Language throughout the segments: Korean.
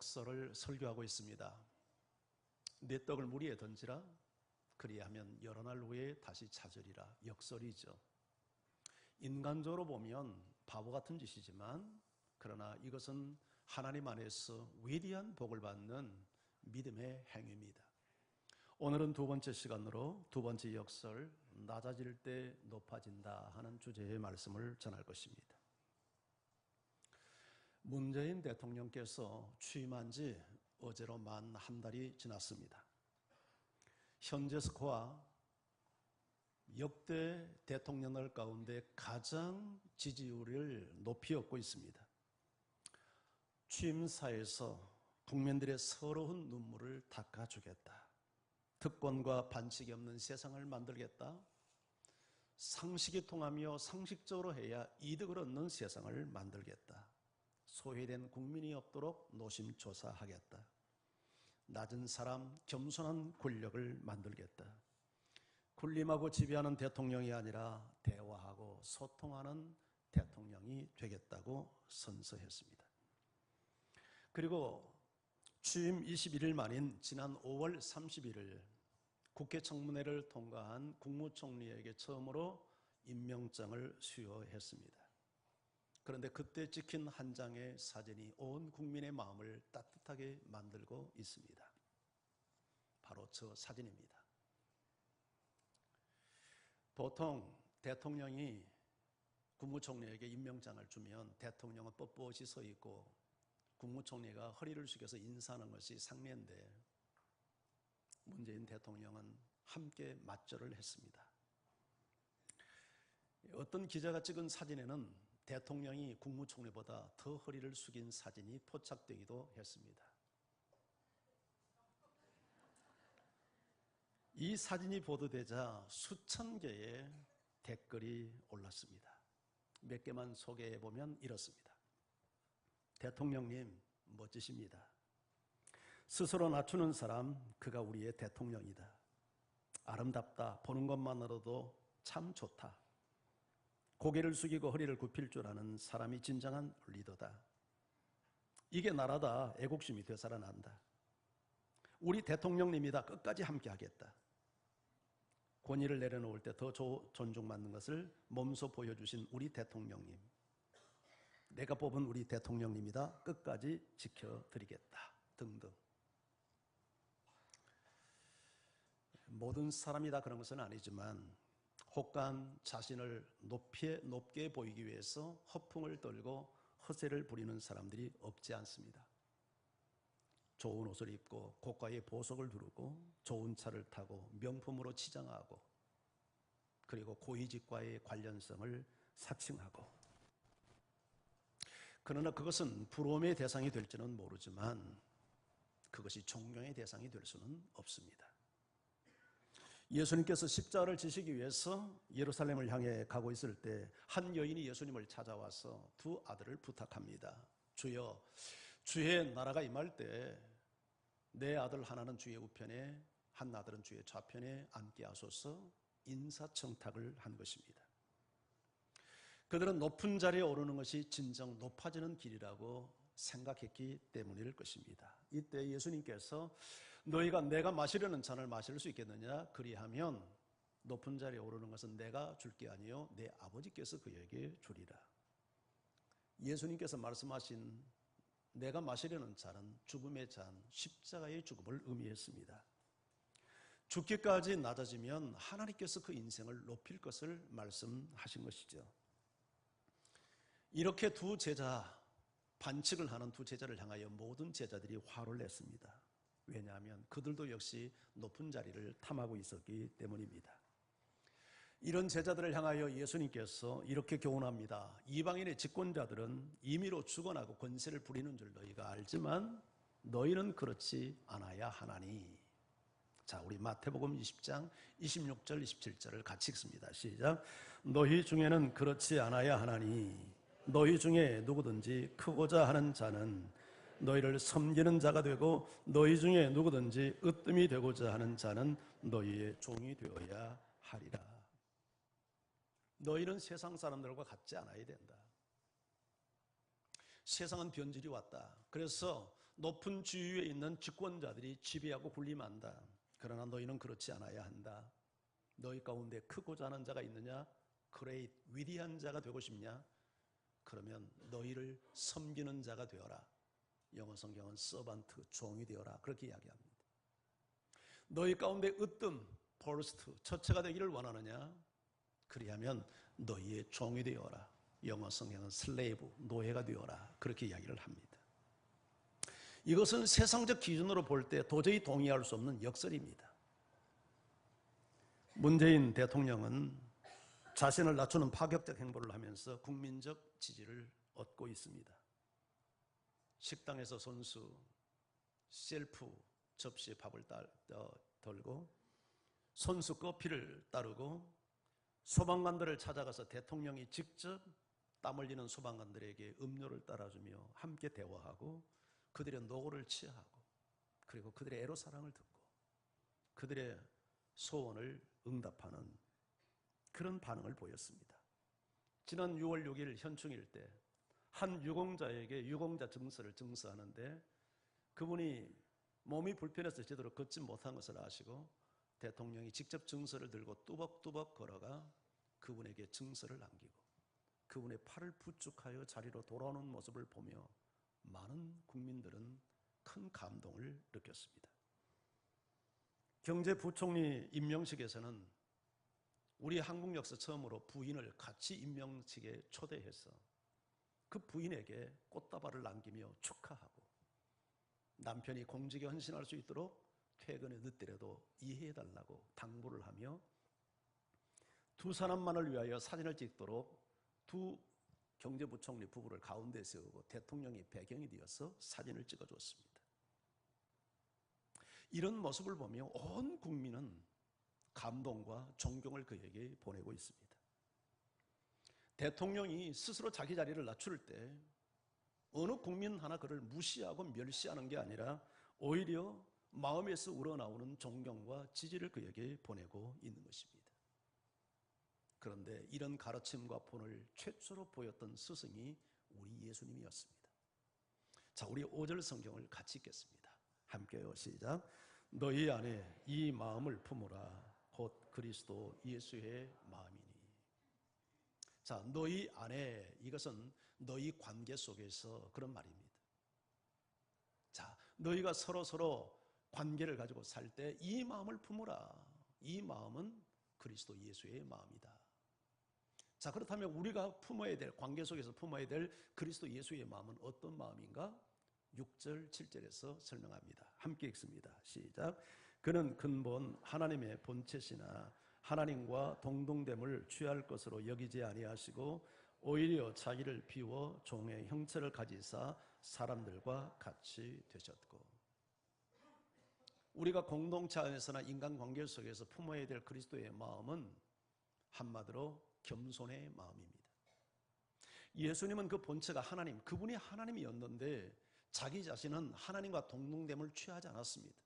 역설을 설교하고 있습니다. 내 떡을 물 위에 던지라 그리하면 여러 날 후에 다시 찾으리라. 역설이죠. 인간적으로 보면 바보 같은 짓이지만 그러나 이것은 하나님 안에서 위대한 복을 받는 믿음의 행위입니다. 오늘은 두 번째 시간으로 두 번째 역설, 낮아질 때 높아진다 하는 주제의 말씀을 전할 것입니다. 문재인 대통령께서 취임한 지 어제로 만 한 달이 지났습니다. 현재 스코어 역대 대통령들 가운데 가장 지지율을 높이 얻고 있습니다. 취임사에서 국민들의 서러운 눈물을 닦아주겠다. 특권과 반칙이 없는 세상을 만들겠다. 상식이 통하며 상식적으로 해야 이득을 얻는 세상을 만들겠다. 소외된 국민이 없도록 노심초사하겠다. 낮은 사람, 겸손한 권력을 만들겠다. 군림하고 지배하는 대통령이 아니라 대화하고 소통하는 대통령이 되겠다고 선서했습니다. 그리고 취임 21일 만인 지난 5월 31일 국회 청문회를 통과한 국무총리에게 처음으로 임명장을 수여했습니다. 그런데 그때 찍힌 한 장의 사진이 온 국민의 마음을 따뜻하게 만들고 있습니다. 바로 저 사진입니다. 보통 대통령이 국무총리에게 임명장을 주면 대통령은 뻣뻣이 서 있고 국무총리가 허리를 숙여서 인사하는 것이 상례인데 문재인 대통령은 함께 맞절을 했습니다. 어떤 기자가 찍은 사진에는 대통령이 국무총리보다 더 허리를 숙인 사진이 포착되기도 했습니다. 이 사진이 보도되자 수천 개의 댓글이 올랐습니다. 몇 개만 소개해 보면 이렇습니다. 대통령님 멋지십니다. 스스로 낮추는 사람, 그가 우리의 대통령이다. 아름답다. 보는 것만으로도 참 좋다. 고개를 숙이고 허리를 굽힐 줄 아는 사람이 진정한 리더다. 이게 나라다. 애국심이 되살아난다. 우리 대통령님이다. 끝까지 함께 하겠다. 권위를 내려놓을 때 더 존중받는 것을 몸소 보여주신 우리 대통령님. 내가 뽑은 우리 대통령님이다. 끝까지 지켜드리겠다. 등등. 모든 사람이 다 그런 것은 아니지만 혹간 자신을 높게 보이기 위해서 허풍을 떨고 허세를 부리는 사람들이 없지 않습니다. 좋은 옷을 입고 고가의 보석을 두르고 좋은 차를 타고 명품으로 치장하고 그리고 고위직과의 관련성을 사칭하고 그러나 그것은 부러움의 대상이 될지는 모르지만 그것이 존경의 대상이 될 수는 없습니다. 예수님께서 십자가를 지시기 위해서 예루살렘을 향해 가고 있을 때 한 여인이 예수님을 찾아와서 두 아들을 부탁합니다. 주여, 주의 나라가 임할 때 내 아들 하나는 주의 우편에 한 아들은 주의 좌편에 앉게 하소서. 인사청탁을 한 것입니다. 그들은 높은 자리에 오르는 것이 진정 높아지는 길이라고 생각했기 때문일 것입니다. 이때 예수님께서 너희가 내가 마시려는 잔을 마실 수 있겠느냐? 그리하면 높은 자리에 오르는 것은 내가 줄 게 아니요 내 아버지께서 그에게 주리라. 예수님께서 말씀하신 내가 마시려는 잔은 죽음의 잔, 십자가의 죽음을 의미했습니다. 죽기까지 낮아지면 하나님께서 그 인생을 높일 것을 말씀하신 것이죠. 이렇게 두 제자, 반칙을 하는 두 제자를 향하여 모든 제자들이 화를 냈습니다. 왜냐하면 그들도 역시 높은 자리를 탐하고 있었기 때문입니다. 이런 제자들을 향하여 예수님께서 이렇게 교훈합니다. 이방인의 집권자들은 임의로 주관하고 권세를 부리는 줄 너희가 알지만 너희는 그렇지 않아야 하나니. 자, 우리 마태복음 20장 26절 27절을 같이 읽습니다. 시작. 너희 중에는 그렇지 않아야 하나니 너희 중에 누구든지 크고자 하는 자는 너희를 섬기는 자가 되고 너희 중에 누구든지 으뜸이 되고자 하는 자는 너희의 종이 되어야 하리라. 너희는 세상 사람들과 같지 않아야 된다. 세상은 변질이 왔다. 그래서 높은 지위에 있는 집권자들이 지배하고 군림한다. 그러나 너희는 그렇지 않아야 한다. 너희 가운데 크고 자는 자가 있느냐? 그레이트, 위대한 자가 되고 싶냐? 그러면 너희를 섬기는 자가 되어라. 영어 성경은 서반트, 종이 되어라. 그렇게 이야기합니다. 너희 가운데 으뜸, 퍼스트, 첫째가 되기를 원하느냐? 그리하면 너희의 종이 되어라. 영어 성경은 슬레이브, 노예가 되어라. 그렇게 이야기를 합니다. 이것은 세상적 기준으로 볼 때 도저히 동의할 수 없는 역설입니다. 문재인 대통령은 자신을 낮추는 파격적 행보를 하면서 국민적 지지를 얻고 있습니다. 식당에서 선수, 셀프 접시에 밥을 덜고 선수 커피를 따르고 소방관들을 찾아가서 대통령이 직접 땀 흘리는 소방관들에게 음료를 따라주며 함께 대화하고 그들의 노고를 치하하고 그리고 그들의 애로사랑을 듣고 그들의 소원을 응답하는 그런 반응을 보였습니다. 지난 6월 6일 현충일 때 한 유공자에게 유공자 증서를 증서하는데 그분이 몸이 불편해서 제대로 걷지 못한 것을 아시고 대통령이 직접 증서를 들고 뚜벅뚜벅 걸어가 그분에게 증서를 남기고 그분의 팔을 부축하여 자리로 돌아오는 모습을 보며 많은 국민들은 큰 감동을 느꼈습니다. 경제부총리 임명식에서는 우리 한국 역사 처음으로 부인을 같이 임명식에 초대해서 그 부인에게 꽃다발을 남기며 축하하고 남편이 공직에 헌신할 수 있도록 퇴근에 늦더라도 이해해달라고 당부를 하며 두 사람만을 위하여 사진을 찍도록 두 경제부총리 부부를 가운데 세우고 대통령이 배경이 되어서 사진을 찍어줬습니다. 이런 모습을 보며 온 국민은 감동과 존경을 그에게 보내고 있습니다. 대통령이 스스로 자기 자리를 낮출 때 어느 국민 하나 그를 무시하고 멸시하는 게 아니라 오히려 마음에서 우러나오는 존경과 지지를 그에게 보내고 있는 것입니다. 그런데 이런 가르침과 본을 최초로 보였던 스승이 우리 예수님이었습니다. 자, 우리 5절 성경을 같이 읽겠습니다. 함께요. 시작. 너희 안에 이 마음을 품으라. 곧 그리스도 예수의 마음이니. 자, 너희 안에, 이것은 너희 관계 속에서 그런 말입니다. 자, 너희가 서로 관계를 가지고 살 때 이 마음을 품으라. 이 마음은 그리스도 예수의 마음이다. 자, 그렇다면 우리가 품어야 될, 관계 속에서 품어야 될 그리스도 예수의 마음은 어떤 마음인가? 6절, 7절에서 설명합니다. 함께 읽습니다. 시작. 그는 근본 하나님의 본체시나 하나님과 동등됨을 취할 것으로 여기지 아니하시고 오히려 자기를 비워 종의 형체를 가지사 사람들과 같이 되셨고. 우리가 공동체 안에서나 인간관계 속에서 품어야 될 그리스도의 마음은 한마디로 겸손의 마음입니다. 예수님은 그 본체가 하나님, 그분이 하나님이었는데 자기 자신은 하나님과 동등됨을 취하지 않았습니다.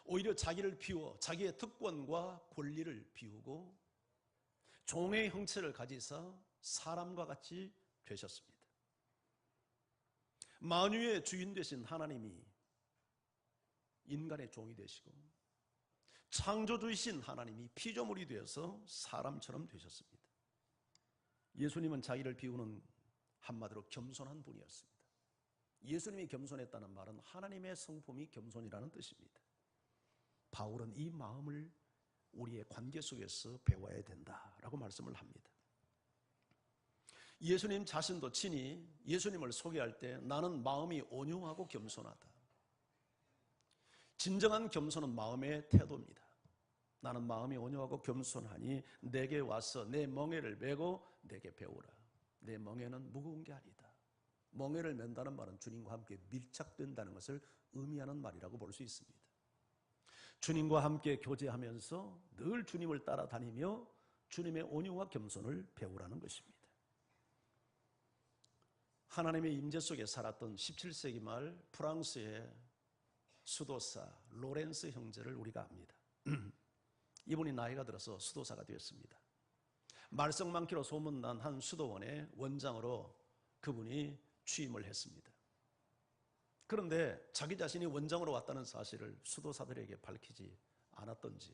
오히려 자기를 비워 자기의 특권과 권리를 비우고 종의 형체를 가지사 사람과 같이 되셨습니다. 만유의 주인 되신 하나님이 인간의 종이 되시고 창조주이신 하나님이 피조물이 되어서 사람처럼 되셨습니다. 예수님은 자기를 비우는 한마디로 겸손한 분이었습니다. 예수님이 겸손했다는 말은 하나님의 성품이 겸손이라는 뜻입니다. 바울은 이 마음을 우리의 관계 속에서 배워야 된다라고 말씀을 합니다. 예수님 자신도 친히 예수님을 소개할 때 나는 마음이 온유하고 겸손하다. 진정한 겸손은 마음의 태도입니다. 나는 마음이 온유하고 겸손하니 내게 와서 내 멍에를 메고 내게 배우라. 내 멍에는 무거운 게 아니다. 멍에를 맨다는 말은 주님과 함께 밀착된다는 것을 의미하는 말이라고 볼 수 있습니다. 주님과 함께 교제하면서 늘 주님을 따라다니며 주님의 온유와 겸손을 배우라는 것입니다. 하나님의 임재 속에 살았던 17세기 말 프랑스의 수도사 로렌스 형제를 우리가 압니다. 이분이 나이가 들어서 수도사가 되었습니다. 말썽 많기로 소문난 한 수도원의 원장으로 그분이 취임을 했습니다. 그런데 자기 자신이 원장으로 왔다는 사실을 수도사들에게 밝히지 않았던지,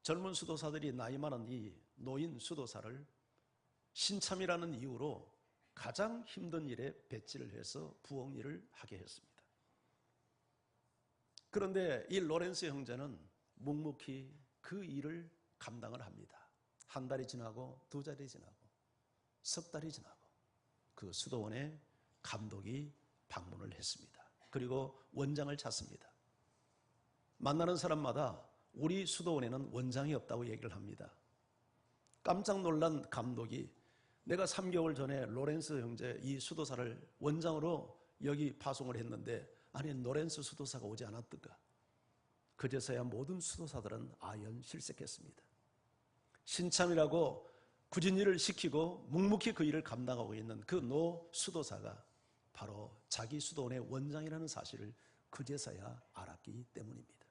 젊은 수도사들이 나이 많은 이 노인 수도사를 신참이라는 이유로 가장 힘든 일에 배치를 해서 부엌 일을 하게 했습니다. 그런데 이 로렌스 형제는 묵묵히 그 일을 감당을 합니다. 한 달이 지나고 두 달이 지나고 석 달이 지나고 그 수도원에 감독이 방문을 했습니다. 그리고 원장을 찾습니다. 만나는 사람마다 우리 수도원에는 원장이 없다고 얘기를 합니다. 깜짝 놀란 감독이 내가 3개월 전에 로렌스 형제 이 수도사를 원장으로 여기 파송을 했는데 아니 로렌스 수도사가 오지 않았던가. 그제서야 모든 수도사들은 아연실색했습니다. 신참이라고 굳은 일을 시키고 묵묵히 그 일을 감당하고 있는 그 노 수도사가 바로 자기 수도원의 원장이라는 사실을 그제서야 알았기 때문입니다.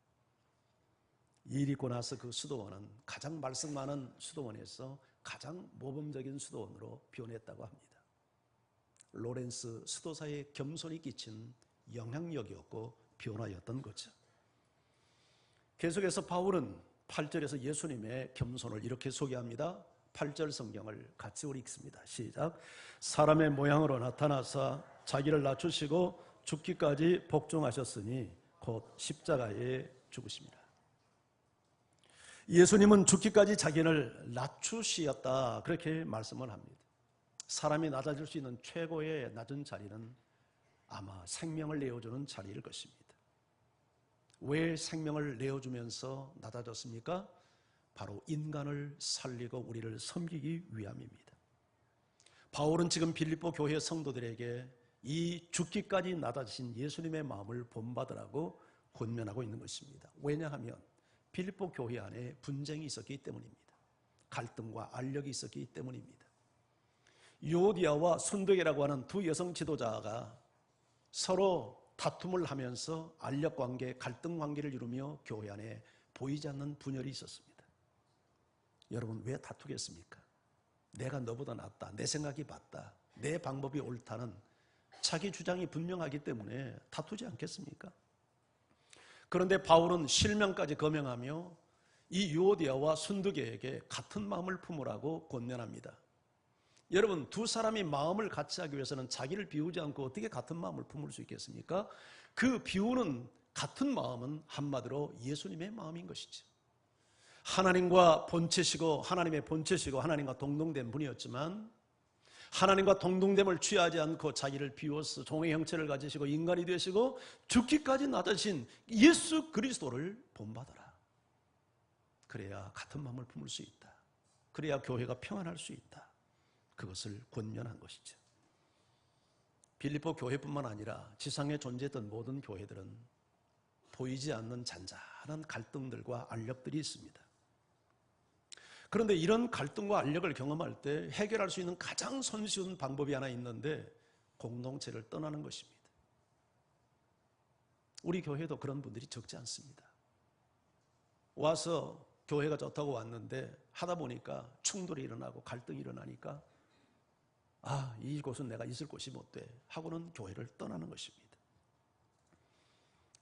이 일이 있고 나서 그 수도원은 가장 말썽 많은 수도원에서 가장 모범적인 수도원으로 변했다고 합니다. 로렌스 수도사의 겸손이 끼친 영향력이었고 변화였던 거죠. 계속해서 바울은 8절에서 예수님의 겸손을 이렇게 소개합니다. 8절 성경을 같이 우리 읽습니다. 시작. 사람의 모양으로 나타나사 자기를 낮추시고 죽기까지 복종하셨으니 곧 십자가에 죽으십니다. 예수님은 죽기까지 자기를 낮추시었다 그렇게 말씀을 합니다. 사람이 낮아질 수 있는 최고의 낮은 자리는 아마 생명을 내어주는 자리일 것입니다. 왜 생명을 내어주면서 낮아졌습니까? 바로 인간을 살리고 우리를 섬기기 위함입니다. 바울은 지금 빌립보 교회 성도들에게 이 죽기까지 낮아지신 예수님의 마음을 본받으라고 권면하고 있는 것입니다. 왜냐하면 빌립보 교회 안에 분쟁이 있었기 때문입니다. 갈등과 알력이 있었기 때문입니다. 유오디아와 순도계라고 하는 두 여성 지도자가 서로 다툼을 하면서 알력 관계, 갈등 관계를 이루며 교회 안에 보이지 않는 분열이 있었습니다. 여러분 왜 다투겠습니까? 내가 너보다 낫다, 내 생각이 맞다, 내 방법이 옳다는 자기 주장이 분명하기 때문에 다투지 않겠습니까? 그런데 바울은 실명까지 거명하며 이 유오디아와 순두계에게 같은 마음을 품으라고 권면합니다. 여러분 두 사람이 마음을 같이 하기 위해서는 자기를 비우지 않고 어떻게 같은 마음을 품을 수 있겠습니까? 그 비우는 같은 마음은 한마디로 예수님의 마음인 것이죠. 하나님과 본체시고 하나님의 본체시고 하나님과 동등된 분이었지만 하나님과 동등됨을 취하지 않고 자기를 비워서 종의 형체를 가지시고 인간이 되시고 죽기까지 낮아진 예수 그리스도를 본받아라. 그래야 같은 마음을 품을 수 있다. 그래야 교회가 평안할 수 있다. 그것을 권면한 것이죠. 빌립보 교회뿐만 아니라 지상에 존재했던 모든 교회들은 보이지 않는 잔잔한 갈등들과 알력들이 있습니다. 그런데 이런 갈등과 알력을 경험할 때 해결할 수 있는 가장 손쉬운 방법이 하나 있는데 공동체를 떠나는 것입니다. 우리 교회도 그런 분들이 적지 않습니다. 와서 교회가 좋다고 왔는데 하다 보니까 충돌이 일어나고 갈등이 일어나니까 이곳은 내가 있을 곳이 못 돼 하고는 교회를 떠나는 것입니다.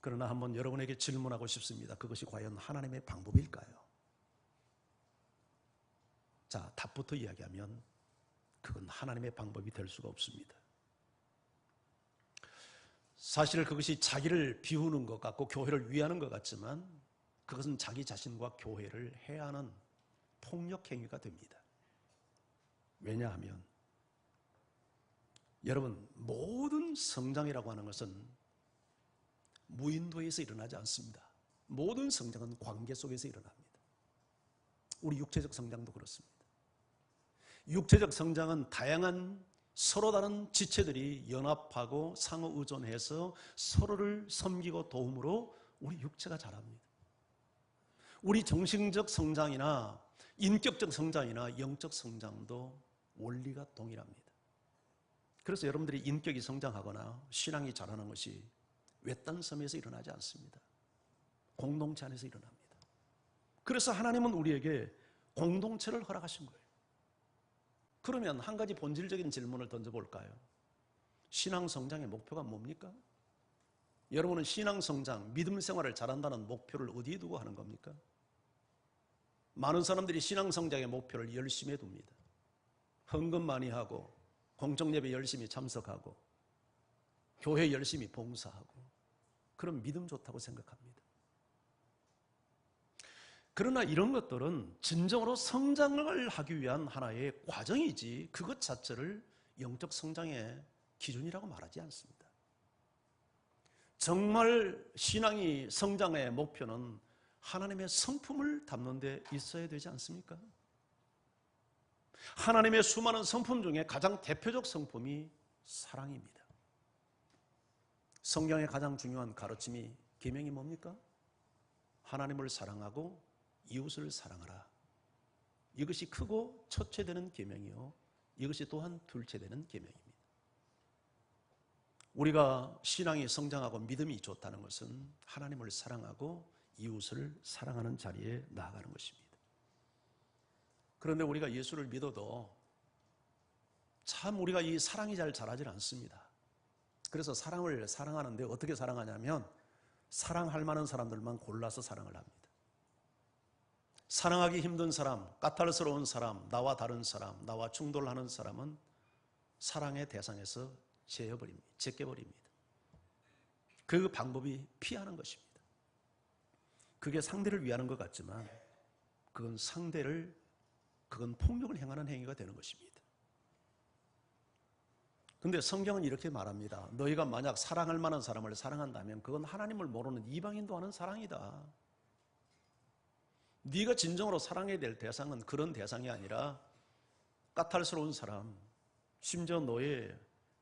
그러나 한번 여러분에게 질문하고 싶습니다. 그것이 과연 하나님의 방법일까요? 자, 답부터 이야기하면 그건 하나님의 방법이 될 수가 없습니다. 사실 그것이 자기를 비우는 것 같고 교회를 위하는 것 같지만 그것은 자기 자신과 교회를 해하는 폭력 행위가 됩니다. 왜냐하면 여러분 모든 성장이라고 하는 것은 무인도에서 일어나지 않습니다. 모든 성장은 관계 속에서 일어납니다. 우리 육체적 성장도 그렇습니다. 육체적 성장은 다양한 서로 다른 지체들이 연합하고 상호 의존해서 서로를 섬기고 도움으로 우리 육체가 자랍니다. 우리 정신적 성장이나 인격적 성장이나 영적 성장도 원리가 동일합니다. 그래서 여러분들이 인격이 성장하거나 신앙이 자라는 것이 외딴 섬에서 일어나지 않습니다. 공동체 안에서 일어납니다. 그래서 하나님은 우리에게 공동체를 허락하신 거예요. 그러면 한 가지 본질적인 질문을 던져볼까요? 신앙 성장의 목표가 뭡니까? 여러분은 신앙 성장, 믿음 생활을 잘한다는 목표를 어디에 두고 하는 겁니까? 많은 사람들이 신앙 성장의 목표를 열심히 둡니다. 헌금 많이 하고, 공정예배 열심히 참석하고, 교회 열심히 봉사하고, 그런 믿음 좋다고 생각합니다. 그러나 이런 것들은 진정으로 성장을 하기 위한 하나의 과정이지 그것 자체를 영적 성장의 기준이라고 말하지 않습니다. 정말 신앙이 성장의 목표는 하나님의 성품을 담는 데 있어야 되지 않습니까? 하나님의 수많은 성품 중에 가장 대표적 성품이 사랑입니다. 성경의 가장 중요한 가르침이 계명이 뭡니까? 하나님을 사랑하고 이웃을 사랑하라. 이것이 크고 첫째 되는 계명이요, 이것이 또한 둘째 되는 계명입니다. 우리가 신앙이 성장하고 믿음이 좋다는 것은 하나님을 사랑하고 이웃을 사랑하는 자리에 나아가는 것입니다. 그런데 우리가 예수를 믿어도 참 우리가 이 사랑이 잘 자라질 않습니다. 그래서 사랑을 사랑하는데 어떻게 사랑하냐면 사랑할 만한 사람들만 골라서 사랑을 합니다. 사랑하기 힘든 사람, 까탈스러운 사람, 나와 다른 사람, 나와 충돌하는 사람은 사랑의 대상에서 제껴버립니다. 그 방법이 피하는 것입니다. 그게 상대를 위하는 것 같지만 그건 폭력을 행하는 행위가 되는 것입니다. 그런데 성경은 이렇게 말합니다. 너희가 만약 사랑할 만한 사람을 사랑한다면 그건 하나님을 모르는 이방인도 하는 사랑이다. 네가 진정으로 사랑해야 될 대상은 그런 대상이 아니라 까탈스러운 사람, 심지어 너의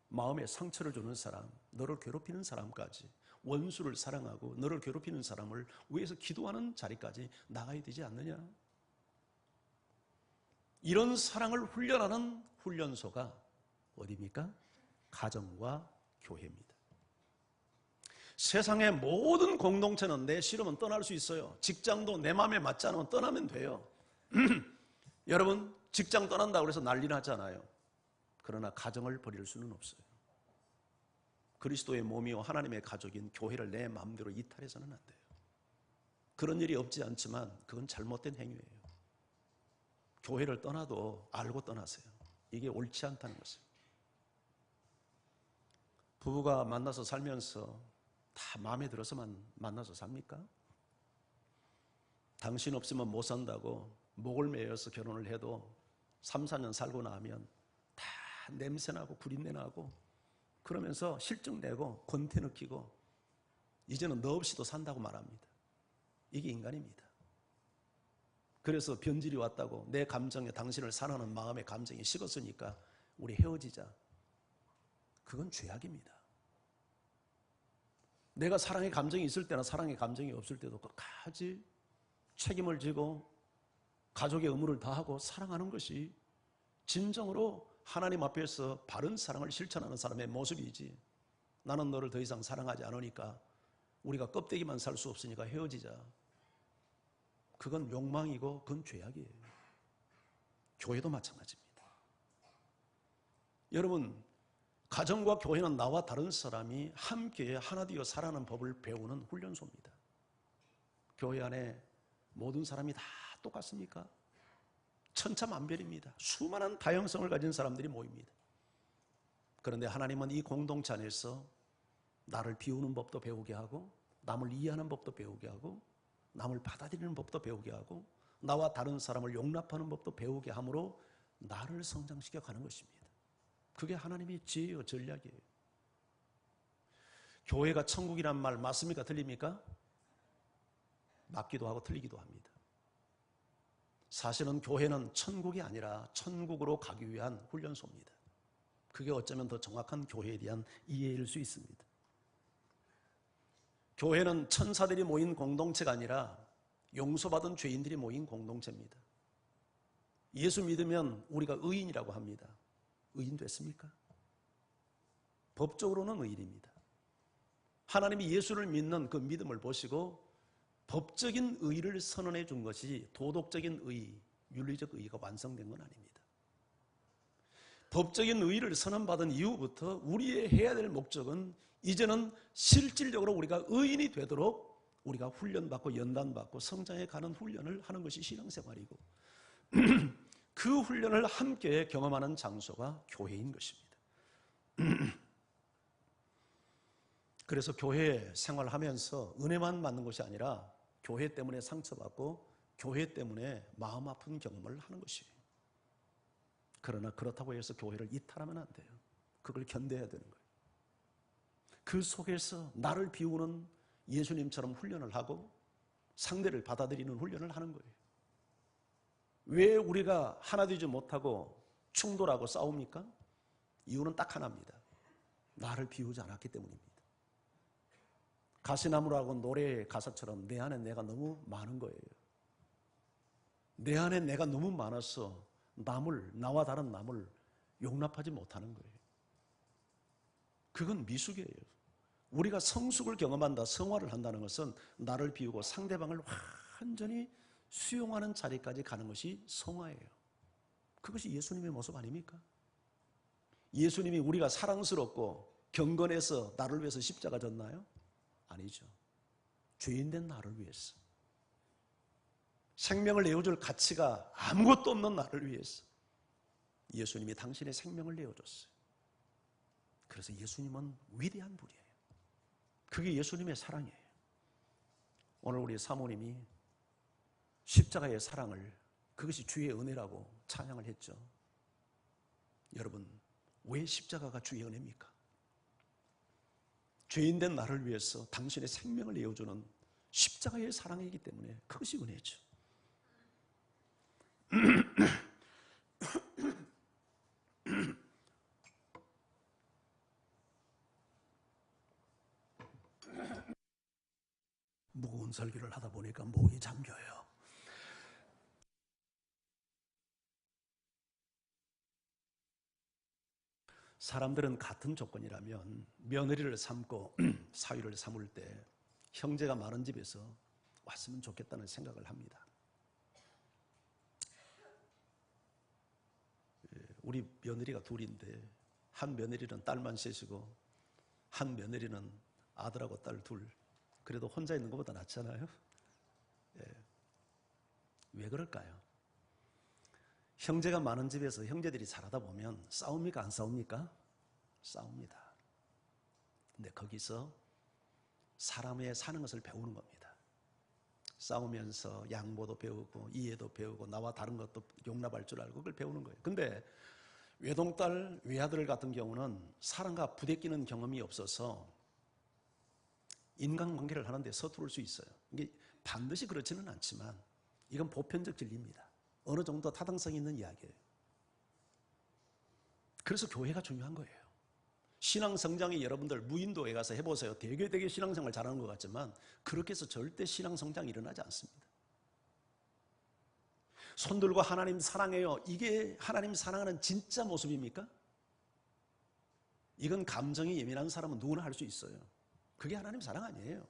마음에 상처를 주는 사람, 너를 괴롭히는 사람까지, 원수를 사랑하고 너를 괴롭히는 사람을 위해서 기도하는 자리까지 나가야 되지 않느냐? 이런 사랑을 훈련하는 훈련소가 어디입니까? 가정과 교회입니다. 세상의 모든 공동체는 내 싫으면 떠날 수 있어요. 직장도 내 마음에 맞지 않으면 떠나면 돼요. 여러분, 직장 떠난다고 해서 난리 나잖아요. 그러나 가정을 버릴 수는 없어요. 그리스도의 몸이요 하나님의 가족인 교회를 내 마음대로 이탈해서는 안 돼요. 그런 일이 없지 않지만 그건 잘못된 행위예요. 교회를 떠나도 알고 떠나세요. 이게 옳지 않다는 것이에요. 부부가 만나서 살면서 다 마음에 들어서만 만나서 삽니까? 당신 없으면 못 산다고 목을 매여서 결혼을 해도 3, 4년 살고 나면 다 냄새나고 구린내나고 그러면서 실증내고 권태 느끼고 이제는 너 없이도 산다고 말합니다. 이게 인간입니다. 그래서 변질이 왔다고 내 감정에 당신을 사랑하는 마음의 감정이 식었으니까 우리 헤어지자. 그건 죄악입니다. 내가 사랑의 감정이 있을 때나 사랑의 감정이 없을 때도 끝까지 책임을 지고 가족의 의무를 다하고 사랑하는 것이 진정으로 하나님 앞에서 바른 사랑을 실천하는 사람의 모습이지, 나는 너를 더 이상 사랑하지 않으니까 우리가 껍데기만 살 수 없으니까 헤어지자. 그건 욕망이고 그건 죄악이에요. 교회도 마찬가지입니다. 여러분, 가정과 교회는 나와 다른 사람이 함께 하나 되어 살아가는 법을 배우는 훈련소입니다. 교회 안에 모든 사람이 다 똑같습니까? 천차만별입니다. 수많은 다양성을 가진 사람들이 모입니다. 그런데 하나님은 이 공동체 안에서 나를 비우는 법도 배우게 하고, 남을 이해하는 법도 배우게 하고, 남을 받아들이는 법도 배우게 하고, 나와 다른 사람을 용납하는 법도 배우게 함으로 나를 성장시켜 가는 것입니다. 그게 하나님의 지혜요 전략이에요. 교회가 천국이란 말 맞습니까? 틀립니까? 맞기도 하고 틀리기도 합니다. 사실은 교회는 천국이 아니라 천국으로 가기 위한 훈련소입니다. 그게 어쩌면 더 정확한 교회에 대한 이해일 수 있습니다. 교회는 천사들이 모인 공동체가 아니라 용서받은 죄인들이 모인 공동체입니다. 예수 믿으면 우리가 의인이라고 합니다. 의인 됐습니까? 법적으로는 의인입니다. 하나님이 예수를 믿는 그 믿음을 보시고 법적인 의를 선언해 준 것이 도덕적인 의, 윤리적 의가 완성된 건 아닙니다. 법적인 의를 선언받은 이후부터 우리의 해야 될 목적은 이제는 실질적으로 우리가 의인이 되도록 우리가 훈련받고 연단받고 성장해 가는 훈련을 하는 것이 신앙생활이고 그 훈련을 함께 경험하는 장소가 교회인 것입니다. 그래서 교회 생활하면서 은혜만 받는 것이 아니라 교회 때문에 상처받고 교회 때문에 마음 아픈 경험을 하는 것이에요. 그러나 그렇다고 해서 교회를 이탈하면 안 돼요. 그걸 견뎌야 되는 거예요. 그 속에서 나를 비우는 예수님처럼 훈련을 하고 상대를 받아들이는 훈련을 하는 거예요. 왜 우리가 하나 되지 못하고 충돌하고 싸웁니까? 이유는 딱 하나입니다. 나를 비우지 않았기 때문입니다. 가시나무라고 노래의 가사처럼 내 안에 내가 너무 많은 거예요. 내 안에 내가 너무 많아서 나와 다른 남을 용납하지 못하는 거예요. 그건 미숙이에요. 우리가 성숙을 경험한다, 성화를 한다는 것은 나를 비우고 상대방을 완전히 수용하는 자리까지 가는 것이 성화예요. 그것이 예수님의 모습 아닙니까? 예수님이 우리가 사랑스럽고 경건해서 나를 위해서 십자가 졌나요? 아니죠. 죄인된 나를 위해서. 생명을 내어줄 가치가 아무것도 없는 나를 위해서 예수님이 당신의 생명을 내어줬어요. 그래서 예수님은 위대한 분이에요. 그게 예수님의 사랑이에요. 오늘 우리 사모님이 십자가의 사랑을, 그것이 주의 은혜라고 찬양을 했죠. 여러분, 왜 십자가가 주의 은혜입니까? 죄인된 나를 위해서 당신의 생명을 내어주는 십자가의 사랑이기 때문에 그것이 은혜죠. 무거운 설교를 하다 보니까 목이 잠겨요. 사람들은 같은 조건이라면 며느리를 삼고 사위를 삼을 때 형제가 많은 집에서 왔으면 좋겠다는 생각을 합니다. 우리 며느리가 둘인데 한 며느리는 딸만 셋이고 한 며느리는 아들하고 딸 둘. 그래도 혼자 있는 것보다 낫잖아요. 왜 그럴까요? 형제가 많은 집에서 형제들이 잘하다 보면 싸웁니까? 안 싸웁니까? 싸웁니다. 근데 거기서 사람의 사는 것을 배우는 겁니다. 싸우면서 양보도 배우고 이해도 배우고 나와 다른 것도 용납할 줄 알고 그걸 배우는 거예요. 근데 외동딸, 외아들 같은 경우는 사람과 부대끼는 경험이 없어서 인간관계를 하는데 서투를 수 있어요. 이게 반드시 그렇지는 않지만 이건 보편적 진리입니다. 어느 정도 타당성이 있는 이야기예요. 그래서 교회가 중요한 거예요. 신앙 성장이 여러분들 무인도에 가서 해보세요. 되게 신앙생활 잘하는 것 같지만 그렇게 해서 절대 신앙 성장이 일어나지 않습니다. 손들고 하나님 사랑해요. 이게 하나님 사랑하는 진짜 모습입니까? 이건 감정이 예민한 사람은 누구나 할 수 있어요. 그게 하나님 사랑 아니에요.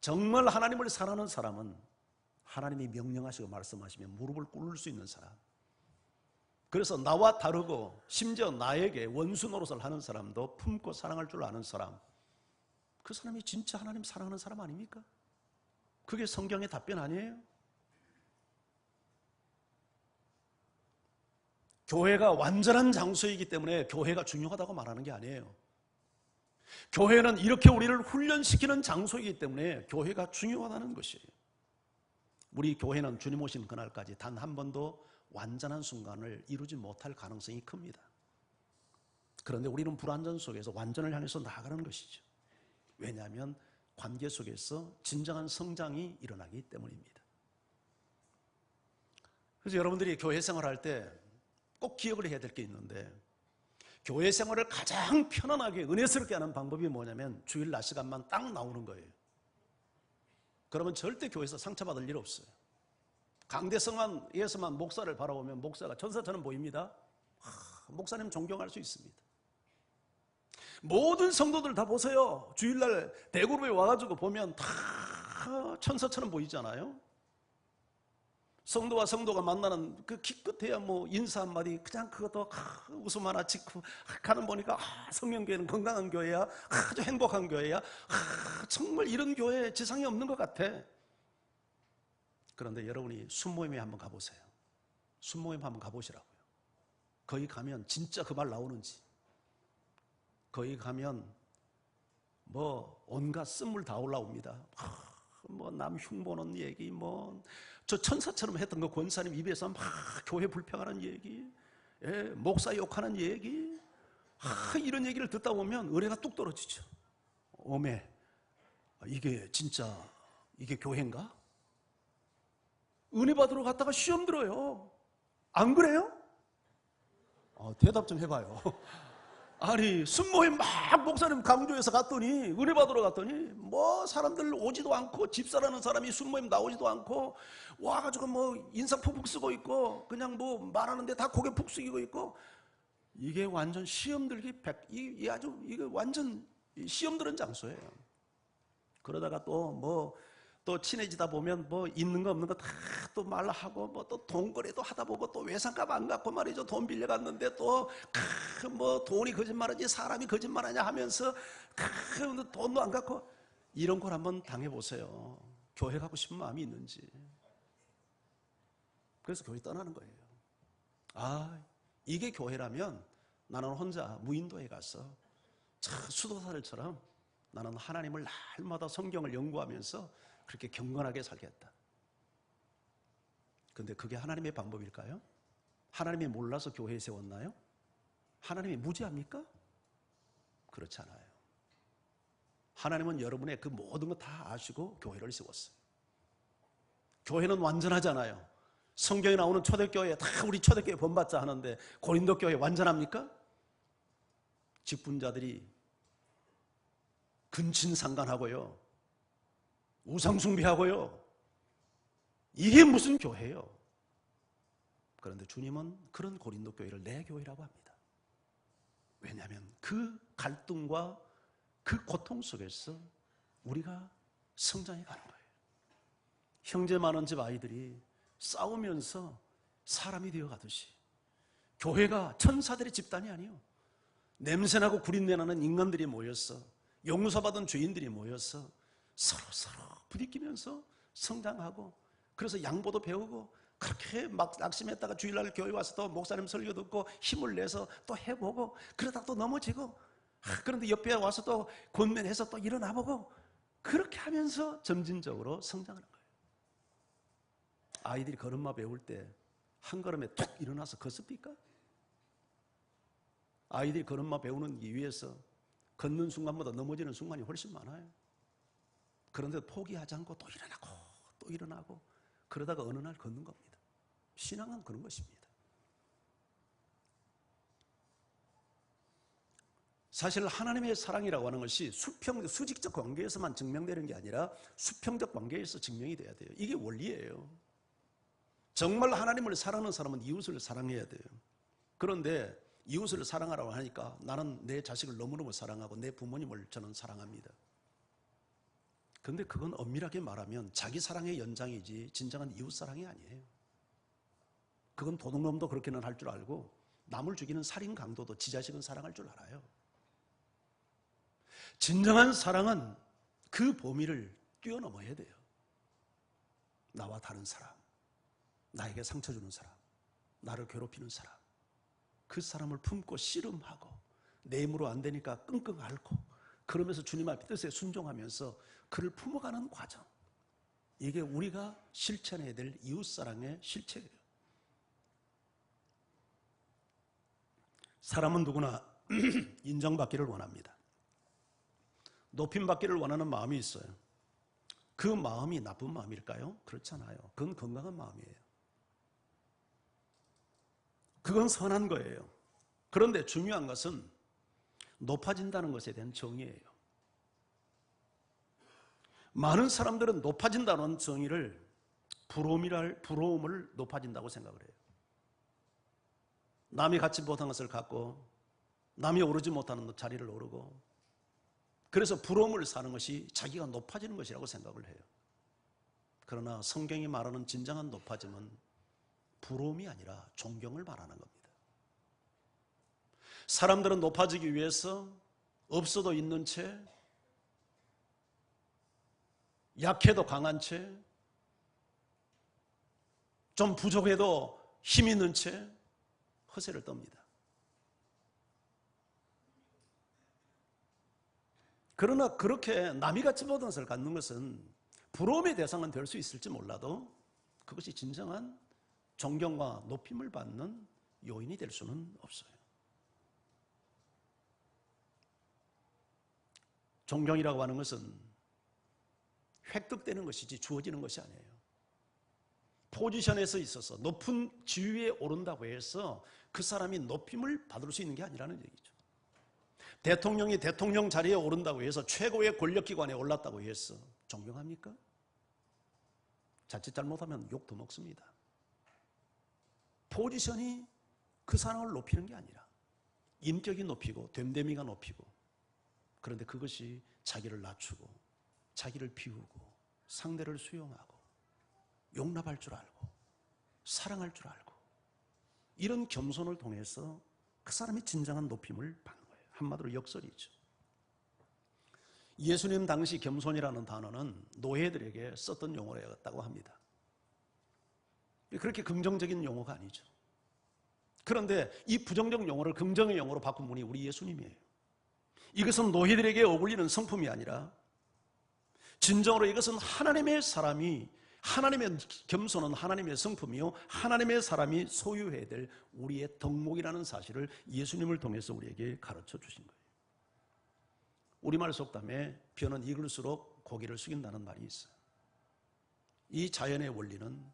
정말 하나님을 사랑하는 사람은 하나님이 명령하시고 말씀하시면 무릎을 꿇을 수 있는 사람. 그래서 나와 다르고 심지어 나에게 원수 노릇을 하는 사람도 품고 사랑할 줄 아는 사람, 그 사람이 진짜 하나님 사랑하는 사람 아닙니까? 그게 성경의 답변 아니에요? 교회가 완전한 장소이기 때문에 교회가 중요하다고 말하는 게 아니에요. 교회는 이렇게 우리를 훈련시키는 장소이기 때문에 교회가 중요하다는 것이에요. 우리 교회는 주님 오신 그날까지 단 한 번도 완전한 순간을 이루지 못할 가능성이 큽니다. 그런데 우리는 불완전 속에서 완전을 향해서 나아가는 것이죠. 왜냐하면 관계 속에서 진정한 성장이 일어나기 때문입니다. 그래서 여러분들이 교회 생활할 때 꼭 기억을 해야 될 게 있는데, 교회 생활을 가장 편안하게 은혜스럽게 하는 방법이 뭐냐면 주일 낮 시간만 딱 나오는 거예요. 그러면 절대 교회에서 상처받을 일 없어요. 강대성안에서만 목사를 바라보면 목사가 천사처럼 보입니다. 목사님 존경할 수 있습니다. 모든 성도들 다 보세요. 주일날 대그룹에 와가지고 보면 다 천사처럼 보이잖아요. 성도와 성도가 만나는 그 기껏해야 뭐 인사 한마디 그냥 그것도 웃음 하나 짓고 가는 보니까 성령교회는 건강한 교회야, 아주 행복한 교회야, 정말 이런 교회 지상에 없는 것 같아. 그런데 여러분이 순모임에 한번 가보세요. 순모임 한번 가보시라고요. 거기 가면 진짜 그 말 나오는지, 거기 가면 뭐 온갖 쓴물 다 올라옵니다. 뭐 남 흉보는 얘기, 뭐 저 천사처럼 했던 그 권사님 입에서 막 교회 불평하는 얘기, 목사 욕하는 얘기, 이런 얘기를 듣다 보면 의뢰가 뚝 떨어지죠. 어메, 이게 진짜 이게 교회인가? 은혜 받으러 갔다가 시험 들어요. 안 그래요? 대답 좀 해봐요. 아니 순모임 막 목사님 강조해서 갔더니, 은혜 받으러 갔더니 뭐 사람들 오지도 않고, 집사라는 사람이 순모임 나오지도 않고, 와가지고 뭐 인상 푹푹 쓰고 있고, 그냥 뭐 말하는데 다 고개 푹 숙이고 있고, 이게 완전 시험 들기 이 아주 이게 완전 시험 들은 장소예요. 그러다가 또 친해지다 보면 뭐 있는 거 없는 거 다 또 말하고, 뭐 또 돈거래도 하다 보고, 또 외상값 안 갚고 말이죠. 돈 빌려갔는데 또 뭐 돈이 거짓말하지 사람이 거짓말하냐 하면서 돈도 안 갚고, 이런 걸 한번 당해보세요. 교회 가고 싶은 마음이 있는지. 그래서 교회 떠나는 거예요. 이게 교회라면 나는 혼자 무인도에 가서 수도사들처럼 나는 하나님을 날마다 성경을 연구하면서 그렇게 경건하게 살겠다. 근데 그게 하나님의 방법일까요? 하나님이 몰라서 교회에 세웠나요? 하나님이 무지합니까? 그렇지 않아요. 하나님은 여러분의 그 모든 거 다 아시고 교회를 세웠어요. 교회는 완전하잖아요. 성경에 나오는 초대교회 다 우리 초대교회 본받자 하는데, 고린도 교회 완전합니까? 직분자들이 근친상간하고요, 우상숭배하고요, 이게 무슨 교회예요? 그런데 주님은 그런 고린도 교회를 내 교회라고 합니다. 왜냐하면 그 갈등과 그 고통 속에서 우리가 성장해 가는 거예요. 형제 많은 집 아이들이 싸우면서 사람이 되어 가듯이, 교회가 천사들의 집단이 아니에요. 냄새나고 구린내 나는 인간들이 모여서, 용서받은 죄인들이 모여서 서로 부딪히면서 성장하고, 그래서 양보도 배우고, 그렇게 막 낙심했다가 주일날 교회 와서 또 목사님 설교 듣고 힘을 내서 또 해보고, 그러다 또 넘어지고, 그런데 옆에 와서 또 권면해서 또 일어나보고, 그렇게 하면서 점진적으로 성장하는 거예요. 아이들이 걸음마 배울 때 한 걸음에 툭 일어나서 걷습니까? 아이들이 걸음마 배우는 이 위에서 걷는 순간보다 넘어지는 순간이 훨씬 많아요. 그런데 포기하지 않고 또 일어나고 또 일어나고, 그러다가 어느 날 걷는 겁니다. 신앙은 그런 것입니다. 사실 하나님의 사랑이라고 하는 것이 수직적 관계에서만 증명되는 게 아니라 수평적 관계에서 증명이 돼야 돼요. 이게 원리예요. 정말 하나님을 사랑하는 사람은 이웃을 사랑해야 돼요. 그런데 이웃을 사랑하라고 하니까 나는 내 자식을 너무너무 사랑하고 내 부모님을 저는 사랑합니다. 그런데 그건 엄밀하게 말하면 자기 사랑의 연장이지 진정한 이웃 사랑이 아니에요. 그건 도둑놈도 그렇게는 할 줄 알고, 남을 죽이는 살인 강도도 지 자식은 사랑할 줄 알아요. 진정한 사랑은 그 범위를 뛰어넘어야 돼요. 나와 다른 사람, 나에게 상처 주는 사람, 나를 괴롭히는 사람, 그 사람을 품고 씨름하고, 내 힘으로 안 되니까 끙끙 앓고, 그러면서 주님 앞에 뜻에 순종하면서 그를 품어가는 과정, 이게 우리가 실천해야 될 이웃사랑의 실체예요. 사람은 누구나 인정받기를 원합니다. 높임받기를 원하는 마음이 있어요. 그 마음이 나쁜 마음일까요? 그렇잖아요. 그건 건강한 마음이에요. 그건 선한 거예요. 그런데 중요한 것은 높아진다는 것에 대한 정의예요. 많은 사람들은 높아진다는 정의를 부러움을 높아진다고 생각을 해요. 남이 갖지 못한 것을 갖고, 남이 오르지 못하는 자리를 오르고, 그래서 부러움을 사는 것이 자기가 높아지는 것이라고 생각을 해요. 그러나 성경이 말하는 진정한 높아짐은 부러움이 아니라 존경을 말하는 겁니다. 사람들은 높아지기 위해서 없어도 있는 채, 약해도 강한 채, 좀 부족해도 힘 있는 채 허세를 떱니다. 그러나 그렇게 남이 같이 보던 것을 갖는 것은 부러움의 대상은 될 수 있을지 몰라도 그것이 진정한 존경과 높임을 받는 요인이 될 수는 없어요. 존경이라고 하는 것은 획득되는 것이지 주어지는 것이 아니에요. 포지션에서 있어서 높은 지위에 오른다고 해서 그 사람이 높임을 받을 수 있는 게 아니라는 얘기죠. 대통령이 대통령 자리에 오른다고 해서 최고의 권력기관에 올랐다고 해서 존경합니까? 자칫 잘못하면 욕도 먹습니다. 포지션이 그 사람을 높이는 게 아니라 인격이 높이고 됨됨이가 높이고, 그런데 그것이 자기를 낮추고 자기를 비우고 상대를 수용하고 용납할 줄 알고 사랑할 줄 알고, 이런 겸손을 통해서 그 사람이 진정한 높임을 받는 거예요. 한마디로 역설이죠. 예수님 당시 겸손이라는 단어는 노예들에게 썼던 용어였다고 합니다. 그렇게 긍정적인 용어가 아니죠. 그런데 이 부정적 용어를 긍정의 용어로 바꾼 분이 우리 예수님이에요. 이것은 노예들에게 어울리는 성품이 아니라 진정으로 이것은 하나님의 사람이, 하나님의 겸손은 하나님의 성품이요 하나님의 사람이 소유해야 될 우리의 덕목이라는 사실을 예수님을 통해서 우리에게 가르쳐 주신 거예요. 우리말 속담에 벼는 익을수록 고개를 숙인다는 말이 있어요. 이 자연의 원리는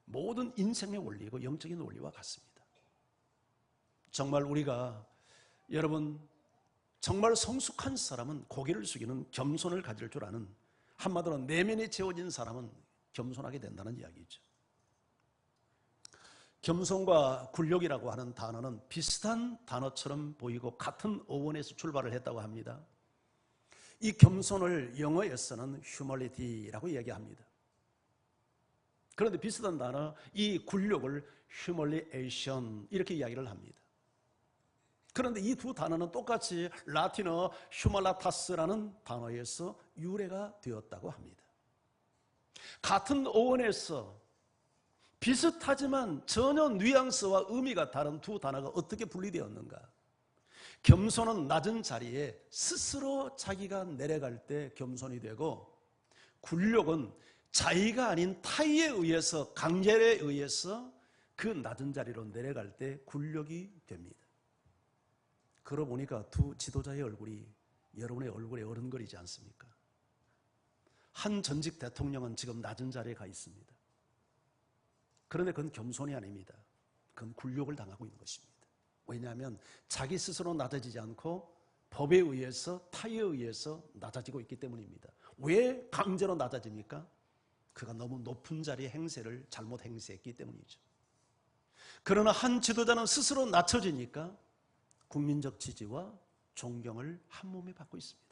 모든 인생의 원리이고 영적인 원리와 같습니다. 정말 우리가, 여러분, 정말 성숙한 사람은 고개를 숙이는 겸손을 가질 줄 아는, 한마디로 내면에 채워진 사람은 겸손하게 된다는 이야기죠. 겸손과 굴욕이라고 하는 단어는 비슷한 단어처럼 보이고 같은 어원에서 출발을 했다고 합니다. 이 겸손을 영어에서는 humility라고 이야기합니다. 그런데 비슷한 단어, 이 굴욕을 humiliation 이렇게 이야기를 합니다. 그런데 이 두 단어는 똑같이 라틴어 humilitas라는 단어에서 유래가 되었다고 합니다. 같은 어원에서 비슷하지만 전혀 뉘앙스와 의미가 다른 두 단어가 어떻게 분리되었는가? 겸손은 낮은 자리에 스스로 자기가 내려갈 때 겸손이 되고, 굴욕은 자기가 아닌 타의에 의해서, 강제에 의해서 그 낮은 자리로 내려갈 때 굴욕이 됩니다. 그러고 보니까 두 지도자의 얼굴이 여러분의 얼굴에 어른거리지 않습니까? 한 전직 대통령은 지금 낮은 자리에 가 있습니다. 그런데 그건 겸손이 아닙니다. 그건 굴욕을 당하고 있는 것입니다. 왜냐하면 자기 스스로 낮아지지 않고 법에 의해서, 타의에 의해서 낮아지고 있기 때문입니다. 왜 강제로 낮아집니까? 그가 너무 높은 자리의 행세를 잘못 행세했기 때문이죠. 그러나 한 지도자는 스스로 낮춰지니까 국민적 지지와 존경을 한 몸에 받고 있습니다.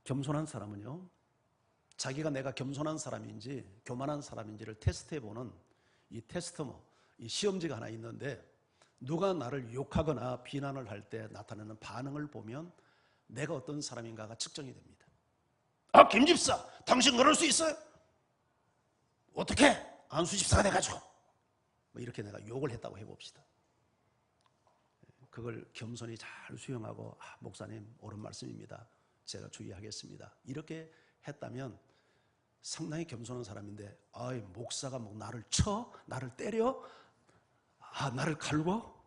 겸손한 사람은요, 자기가 내가 겸손한 사람인지 교만한 사람인지를 테스트해보는 이 테스트모, 이 시험지가 하나 있는데, 누가 나를 욕하거나 비난을 할 때 나타내는 반응을 보면 내가 어떤 사람인가가 측정이 됩니다. 아, 김 집사, 당신 그럴 수 있어요? 어떻게? 안수 집사가 돼가지고. 뭐 이렇게 내가 욕을 했다고 해봅시다. 그걸 겸손히 잘 수용하고, 아, 목사님 옳은 말씀입니다, 제가 주의하겠습니다, 이렇게 했다면 상당히 겸손한 사람인데, 아이, 목사가 뭐 나를 쳐? 나를 때려? 아, 나를 갈고?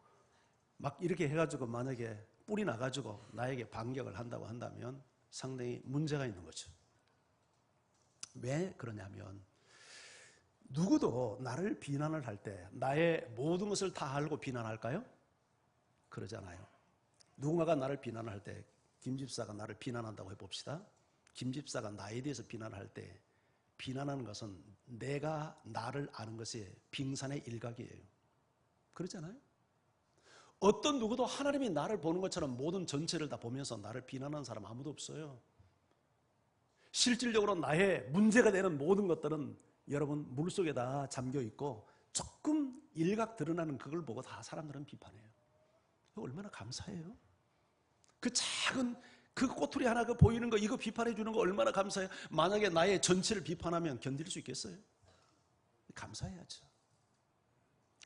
막 이렇게 해가지고 만약에 뿔이 나가지고 나에게 반격을 한다고 한다면 상당히 문제가 있는 거죠. 왜 그러냐면, 누구도 나를 비난을 할 때 나의 모든 것을 다 알고 비난할까요? 그러잖아요. 누군가가 나를 비난을 할 때, 김 집사가 나를 비난한다고 해봅시다. 김 집사가 나에 대해서 비난할 때, 비난하는 것은 내가 나를 아는 것의 빙산의 일각이에요. 그렇잖아요. 어떤 누구도 하나님이 나를 보는 것처럼 모든 전체를 다 보면서 나를 비난하는 사람 아무도 없어요. 실질적으로 나의 문제가 되는 모든 것들은 여러분 물속에 다 잠겨 있고 조금 일각 드러나는 그걸 보고 다 사람들은 비판해요. 얼마나 감사해요. 그 작은 그 꼬투리 하나 그 보이는 거 이거 비판해 주는 거 얼마나 감사해요. 만약에 나의 전체를 비판하면 견딜 수 있겠어요? 감사해야죠.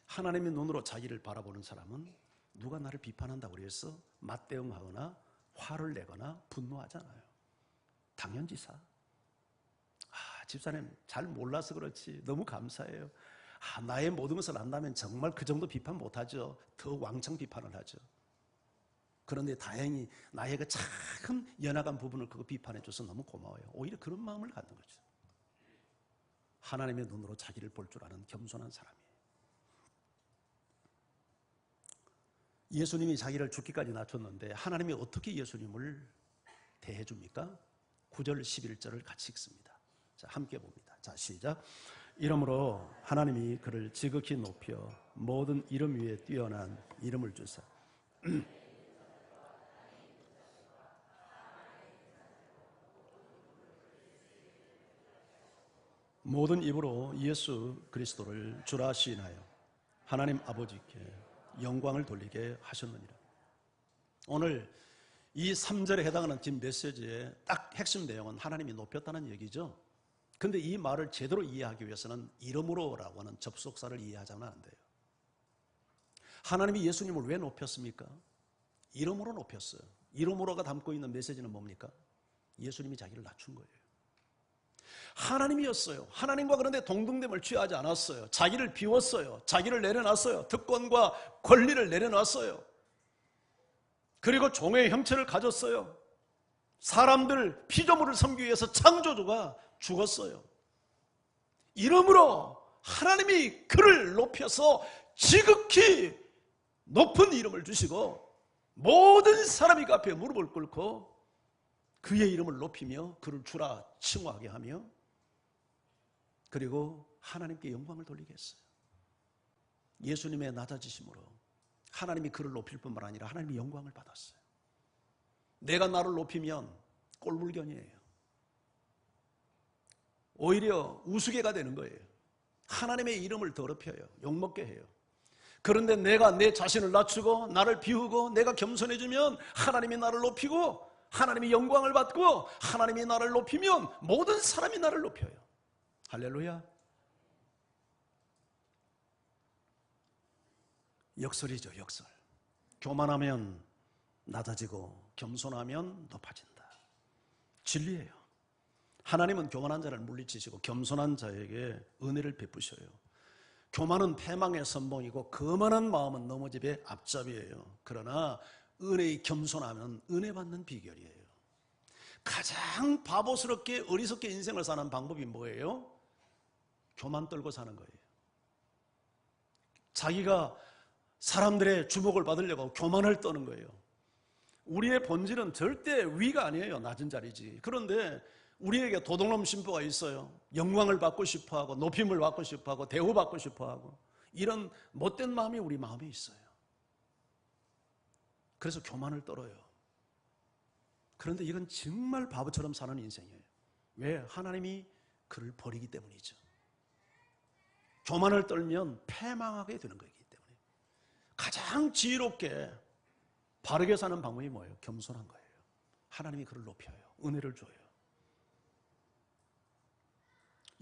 하나님의 눈으로 자기를 바라보는 사람은 누가 나를 비판한다고 해서 맞대응하거나 화를 내거나 분노하잖아요. 당연지사. 집사님 잘 몰라서 그렇지 너무 감사해요. 나의 모든 것을 안다면 정말 그 정도 비판 못하죠. 더 왕창 비판을 하죠. 그런데 다행히 나의 그 작은 연약한 부분을 그거 비판해 줘서 너무 고마워요. 오히려 그런 마음을 갖는 거죠. 하나님의 눈으로 자기를 볼 줄 아는 겸손한 사람이에요. 예수님이 자기를 죽기까지 낮췄는데 하나님이 어떻게 예수님을 대해줍니까? 9절 11절을 같이 읽습니다. 자, 함께 봅니다. 자, 시작. 이러므로 하나님이 그를 지극히 높여 모든 이름 위에 뛰어난 이름을 주사 모든 입으로 예수 그리스도를 주라 시인하여 하나님 아버지께 영광을 돌리게 하셨느니라. 오늘 이 3절에 해당하는 긴 메시지의 딱 핵심 내용은 하나님이 높였다는 얘기죠. 근데 이 말을 제대로 이해하기 위해서는 이름으로라고 하는 접속사를 이해하자면 안 돼요. 하나님이 예수님을 왜 높였습니까? 이름으로 높였어요. 이름으로가 담고 있는 메시지는 뭡니까? 예수님이 자기를 낮춘 거예요. 하나님이었어요. 하나님과 그런데 동등됨을 취하지 않았어요. 자기를 비웠어요. 자기를 내려놨어요. 특권과 권리를 내려놨어요. 그리고 종의 형체를 가졌어요. 사람들 피조물을 섬기기 위해서 창조주가 죽었어요. 이름으로 하나님이 그를 높여서 지극히 높은 이름을 주시고 모든 사람이 그 앞에 무릎을 꿇고 그의 이름을 높이며 그를 주라 칭호하게 하며 그리고 하나님께 영광을 돌리게 했어요. 예수님의 낮아지심으로 하나님이 그를 높일 뿐만 아니라 하나님이 영광을 받았어요. 내가 나를 높이면 꼴불견이에요. 오히려 우스개가 되는 거예요. 하나님의 이름을 더럽혀요. 욕먹게 해요. 그런데 내가 내 자신을 낮추고 나를 비우고 내가 겸손해지면 하나님이 나를 높이고 하나님이 영광을 받고 하나님이 나를 높이면 모든 사람이 나를 높여요. 할렐루야. 역설이죠, 역설. 교만하면 낮아지고 겸손하면 높아진다. 진리예요. 하나님은 교만한 자를 물리치시고 겸손한 자에게 은혜를 베푸셔요. 교만은 패망의 선봉이고 거만한 마음은 넘어집의 앞잡이에요. 그러나 은혜의 겸손하면 은혜 받는 비결이에요. 가장 바보스럽게 어리석게 인생을 사는 방법이 뭐예요? 교만 떨고 사는 거예요. 자기가 사람들의 주목을 받으려고 교만을 떠는 거예요. 우리의 본질은 절대 위가 아니에요. 낮은 자리지. 그런데 우리에게 도둑놈 심보가 있어요. 영광을 받고 싶어하고 높임을 받고 싶어하고 대우받고 싶어하고 이런 못된 마음이 우리 마음에 있어요. 그래서 교만을 떨어요. 그런데 이건 정말 바보처럼 사는 인생이에요. 왜? 하나님이 그를 버리기 때문이죠. 교만을 떨면 패망하게 되는 거기 때문에 가장 지혜롭게 바르게 사는 방법이 뭐예요? 겸손한 거예요. 하나님이 그를 높여요. 은혜를 줘요.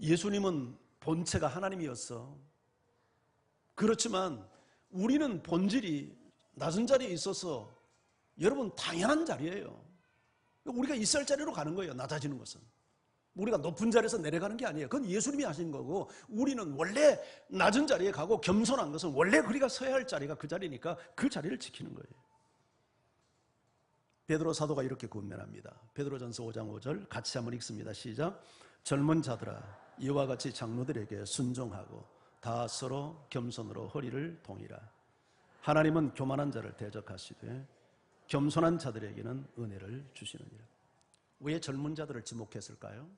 예수님은 본체가 하나님이었어. 그렇지만 우리는 본질이 낮은 자리에 있어서 여러분 당연한 자리예요. 우리가 있을 자리로 가는 거예요. 낮아지는 것은. 우리가 높은 자리에서 내려가는 게 아니에요. 그건 예수님이 하신 거고 우리는 원래 낮은 자리에 가고 겸손한 것은 원래 우리가 서야 할 자리가 그 자리니까 그 자리를 지키는 거예요. 베드로 사도가 이렇게 권면합니다. 베드로전서 5장 5절 같이 한번 읽습니다. 시작. 젊은 자들아 이와 같이 장로들에게 순종하고 다 서로 겸손으로 허리를 동이라. 하나님은 교만한 자를 대적하시되 겸손한 자들에게는 은혜를 주시느니라. 왜 젊은 자들을 지목했을까요?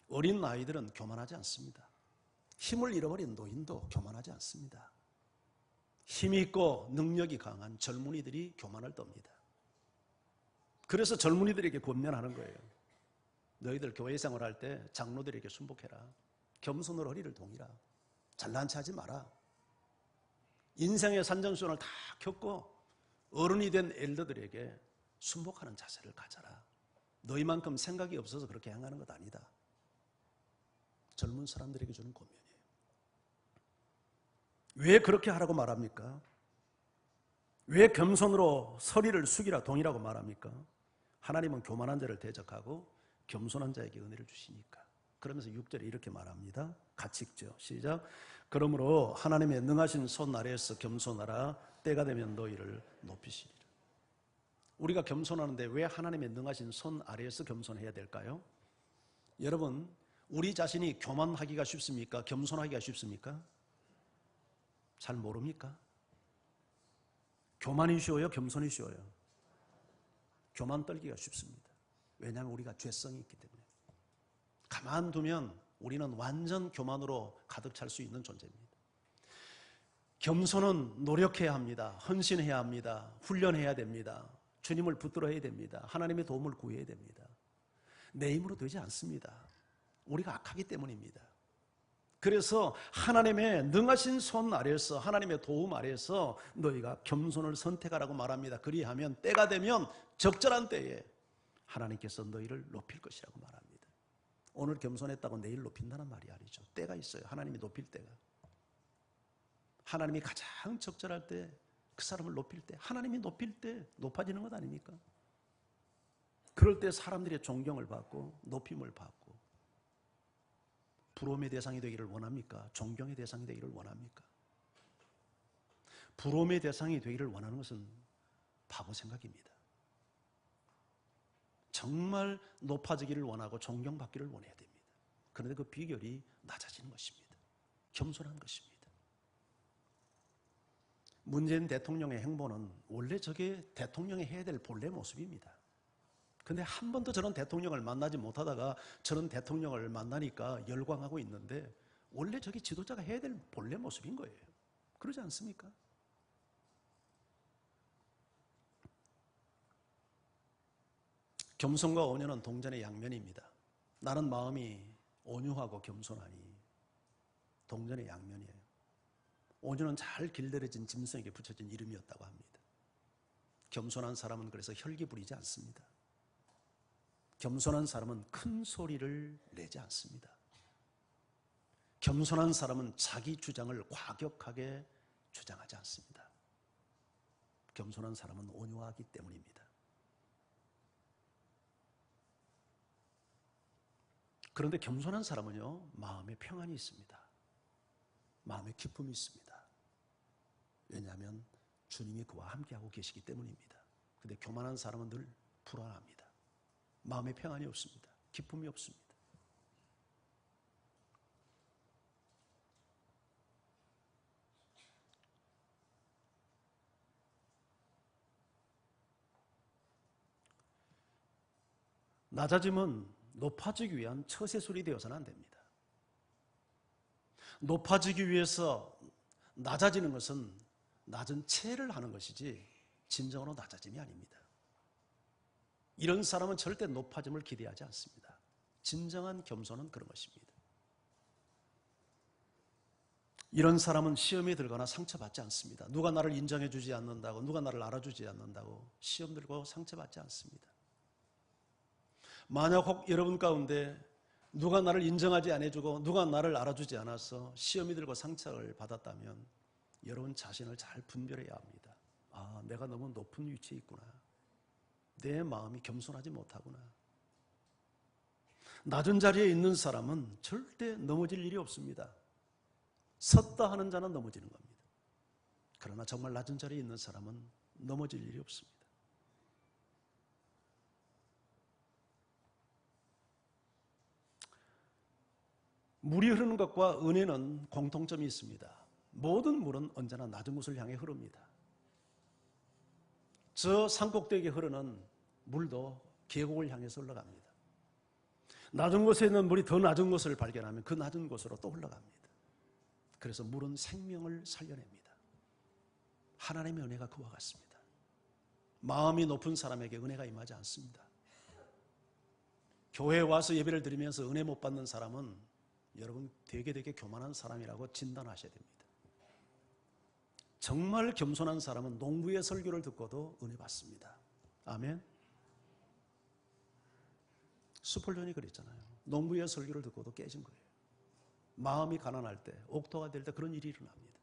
어린 아이들은 교만하지 않습니다. 힘을 잃어버린 노인도 교만하지 않습니다. 힘이 있고 능력이 강한 젊은이들이 교만을 떱니다. 그래서 젊은이들에게 권면하는 거예요. 너희들 교회 생활할 때 장로들에게 순복해라. 겸손으로 허리를 동이라. 잘난 체 하지 마라. 인생의 산전수전을 다 겪고 어른이 된 엘더들에게 순복하는 자세를 가져라. 너희만큼 생각이 없어서 그렇게 행하는 것 아니다. 젊은 사람들에게 주는 권면이에요. 왜 그렇게 하라고 말합니까? 왜 겸손으로 서리를 숙이라 동이라고 말합니까? 하나님은 교만한 자를 대적하고 겸손한 자에게 은혜를 주시니까. 그러면서 6절에 이렇게 말합니다. 같이 읽죠. 시작. 그러므로 하나님의 능하신 손 아래에서 겸손하라. 때가 되면 너희를 높이시리라. 우리가 겸손하는데 왜 하나님의 능하신 손 아래에서 겸손해야 될까요? 여러분, 우리 자신이 교만하기가 쉽습니까? 겸손하기가 쉽습니까? 잘 모릅니까? 교만이 쉬워요? 겸손이 쉬워요? 교만 떨기가 쉽습니다. 왜냐하면 우리가 죄성이 있기 때문에. 가만두면 우리는 완전 교만으로 가득 찰 수 있는 존재입니다. 겸손은 노력해야 합니다. 헌신해야 합니다. 훈련해야 됩니다. 주님을 붙들어야 됩니다. 하나님의 도움을 구해야 됩니다. 내 힘으로 되지 않습니다. 우리가 악하기 때문입니다. 그래서 하나님의 능하신 손 아래에서, 하나님의 도움 아래에서 너희가 겸손을 선택하라고 말합니다. 그리하면 때가 되면 적절한 때에 하나님께서 너희를 높일 것이라고 말합니다. 오늘 겸손했다고 내일 높인다는 말이 아니죠. 때가 있어요. 하나님이 높일 때가. 하나님이 가장 적절할 때, 그 사람을 높일 때, 하나님이 높일 때 높아지는 것 아닙니까? 그럴 때 사람들의 존경을 받고 높임을 받고 부러움의 대상이 되기를 원합니까? 존경의 대상이 되기를 원합니까? 부러움의 대상이 되기를 원하는 것은 바보 생각입니다. 정말 높아지기를 원하고 존경받기를 원해야 됩니다. 그런데 그 비결이 낮아지는 것입니다. 겸손한 것입니다. 문재인 대통령의 행보는 원래 저게 대통령이 해야 될 본래 모습입니다. 그런데 한 번도 저런 대통령을 만나지 못하다가 저런 대통령을 만나니까 열광하고 있는데 원래 저게 지도자가 해야 될 본래 모습인 거예요. 그러지 않습니까? 겸손과 온유는 동전의 양면입니다. 나는 마음이 온유하고 겸손하니 동전의 양면이에요. 온유는 잘 길들여진 짐승에게 붙여진 이름이었다고 합니다. 겸손한 사람은 그래서 혈기 부리지 않습니다. 겸손한 사람은 큰 소리를 내지 않습니다. 겸손한 사람은 자기 주장을 과격하게 주장하지 않습니다. 겸손한 사람은 온유하기 때문입니다. 그런데 겸손한 사람은요, 마음에 평안이 있습니다. 마음에 기쁨이 있습니다. 왜냐하면 주님이 그와 함께하고 계시기 때문입니다. 그런데 교만한 사람은 늘 불안합니다. 마음에 평안이 없습니다. 기쁨이 없습니다. 낮아짐은 높아지기 위한 처세술이 되어서는 안 됩니다. 높아지기 위해서 낮아지는 것은 낮은 체를 하는 것이지 진정으로 낮아짐이 아닙니다. 이런 사람은 절대 높아짐을 기대하지 않습니다. 진정한 겸손은 그런 것입니다. 이런 사람은 시험에 들거나 상처받지 않습니다. 누가 나를 인정해 주지 않는다고, 누가 나를 알아주지 않는다고 시험 들고 상처받지 않습니다. 만약 혹 여러분 가운데 누가 나를 인정하지 않아주고 누가 나를 알아주지 않아서 시험이 들고 상처를 받았다면 여러분 자신을 잘 분별해야 합니다. 아, 내가 너무 높은 위치에 있구나. 내 마음이 겸손하지 못하구나. 낮은 자리에 있는 사람은 절대 넘어질 일이 없습니다. 섰다 하는 자는 넘어지는 겁니다. 그러나 정말 낮은 자리에 있는 사람은 넘어질 일이 없습니다. 물이 흐르는 것과 은혜는 공통점이 있습니다. 모든 물은 언제나 낮은 곳을 향해 흐릅니다. 저 산꼭대기에 흐르는 물도 계곡을 향해서 흘러갑니다. 낮은 곳에 있는 물이 더 낮은 곳을 발견하면 그 낮은 곳으로 또 흘러갑니다. 그래서 물은 생명을 살려냅니다. 하나님의 은혜가 그와 같습니다. 마음이 높은 사람에게 은혜가 임하지 않습니다. 교회에 와서 예배를 드리면서 은혜 못 받는 사람은 여러분 되게 교만한 사람이라고 진단하셔야 됩니다. 정말 겸손한 사람은 농부의 설교를 듣고도 은혜 받습니다. 아멘. 수폴존이 그랬잖아요. 농부의 설교를 듣고도 깨진 거예요. 마음이 가난할 때, 옥토가 될 때 그런 일이 일어납니다.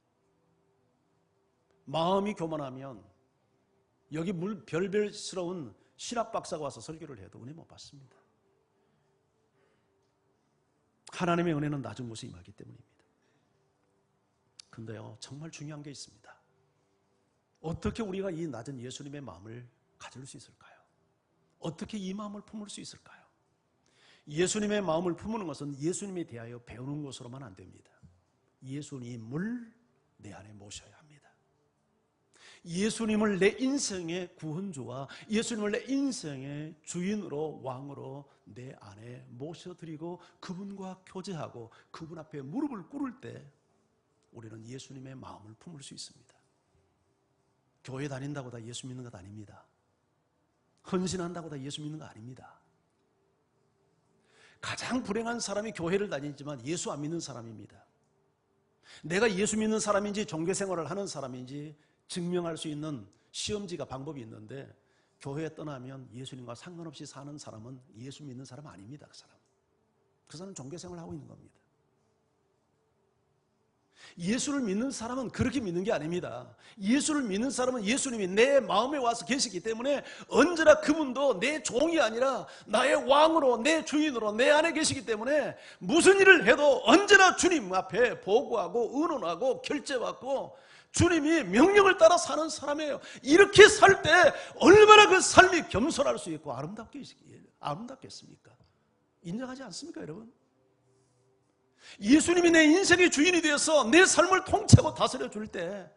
마음이 교만하면 여기 별별스러운 신학 박사가 와서 설교를 해도 은혜 못 받습니다. 하나님의 은혜는 낮은 곳에 임하기 때문입니다. 근데요, 정말 중요한 게 있습니다. 어떻게 우리가 이 낮은 예수님의 마음을 가질 수 있을까요? 어떻게 이 마음을 품을 수 있을까요? 예수님의 마음을 품는 것은 예수님에 대하여 배우는 것으로만 안 됩니다. 예수님을 내 안에 모셔야 합니다. 예수님을 내 인생의 구원주와 예수님을 내 인생의 주인으로 왕으로 내 안에 모셔드리고 그분과 교제하고 그분 앞에 무릎을 꿇을 때 우리는 예수님의 마음을 품을 수 있습니다. 교회 다닌다고 다 예수 믿는 것 아닙니다. 헌신한다고 다 예수 믿는 거 아닙니다. 가장 불행한 사람이 교회를 다니지만 예수 안 믿는 사람입니다. 내가 예수 믿는 사람인지 종교생활을 하는 사람인지 증명할 수 있는 시험지가 방법이 있는데 교회에 떠나면 예수님과 상관없이 사는 사람은 예수 믿는 사람 아닙니다. 그 사람은 종교생활을 하고 있는 겁니다. 예수를 믿는 사람은 그렇게 믿는 게 아닙니다. 예수를 믿는 사람은 예수님이 내 마음에 와서 계시기 때문에 언제나 그분도 내 종이 아니라 나의 왕으로 내 주인으로 내 안에 계시기 때문에 무슨 일을 해도 언제나 주님 앞에 보고하고 의논하고 결제받고 주님이 명령을 따라 사는 사람이에요. 이렇게 살 때 얼마나 그 삶이 겸손할 수 있고 아름답겠습니까? 인정하지 않습니까, 여러분? 예수님이 내 인생의 주인이 되어서 내 삶을 통째로 다스려 줄 때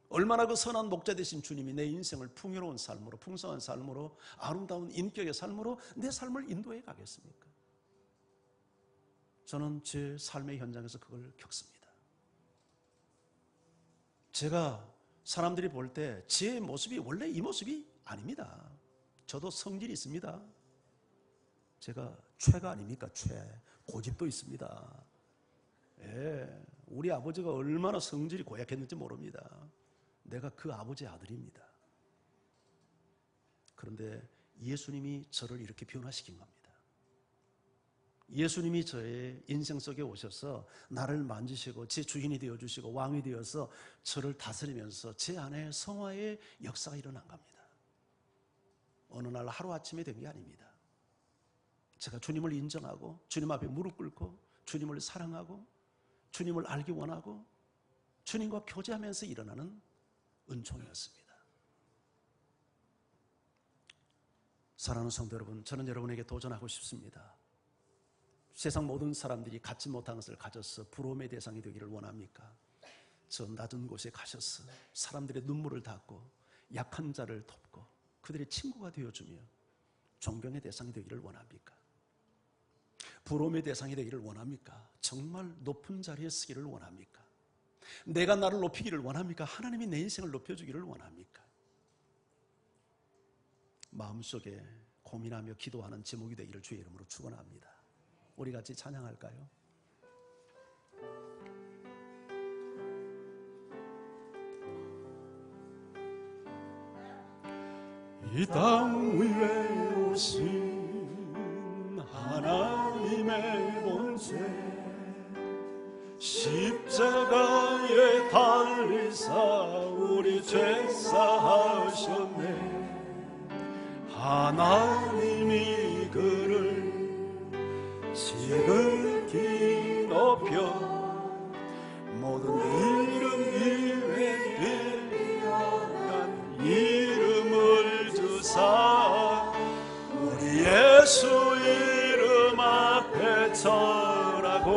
얼마나 그 선한 목자 되신 주님이 내 인생을 풍요로운 삶으로, 풍성한 삶으로, 아름다운 인격의 삶으로 내 삶을 인도해 가겠습니까? 저는 제 삶의 현장에서 그걸 겪습니다. 제가 사람들이 볼 때 제 모습이 원래 이 모습이 아닙니다. 저도 성질이 있습니다. 제가 죄가 아닙니까? 고집도 있습니다. 예, 우리 아버지가 얼마나 성질이 고약했는지 모릅니다. 내가 그 아버지의 아들입니다. 그런데 예수님이 저를 이렇게 변화시킨 겁니다. 예수님이 저의 인생 속에 오셔서 나를 만지시고 제 주인이 되어주시고 왕이 되어서 저를 다스리면서 제 안에 성화의 역사가 일어난 겁니다. 어느 날 하루아침에 된 게 아닙니다. 제가 주님을 인정하고 주님 앞에 무릎 꿇고 주님을 사랑하고 주님을 알기 원하고 주님과 교제하면서 일어나는 은총이었습니다. 사랑하는 성도 여러분, 저는 여러분에게 도전하고 싶습니다. 세상 모든 사람들이 갖지 못한 것을 가져서 부러움의 대상이 되기를 원합니까? 저 낮은 곳에 가셔서 사람들의 눈물을 닦고 약한 자를 돕고 그들의 친구가 되어주며 존경의 대상이 되기를 원합니까? 부러움의 대상이 되기를 원합니까? 정말 높은 자리에 서기를 원합니까? 내가 나를 높이기를 원합니까? 하나님이 내 인생을 높여주기를 원합니까? 마음속에 고민하며 기도하는 제목이 되기를 주의 이름으로 축원합니다. 우리 같이 찬양할까요? 이 땅 위에 오신 하나님의 본체 십자가에 달리사 우리 죄 사하셨네. 하나님이 그를 지극히 높여 모든 이름 위에 뛰어난 이름을 주사 우리 예수 이름 앞에 절하고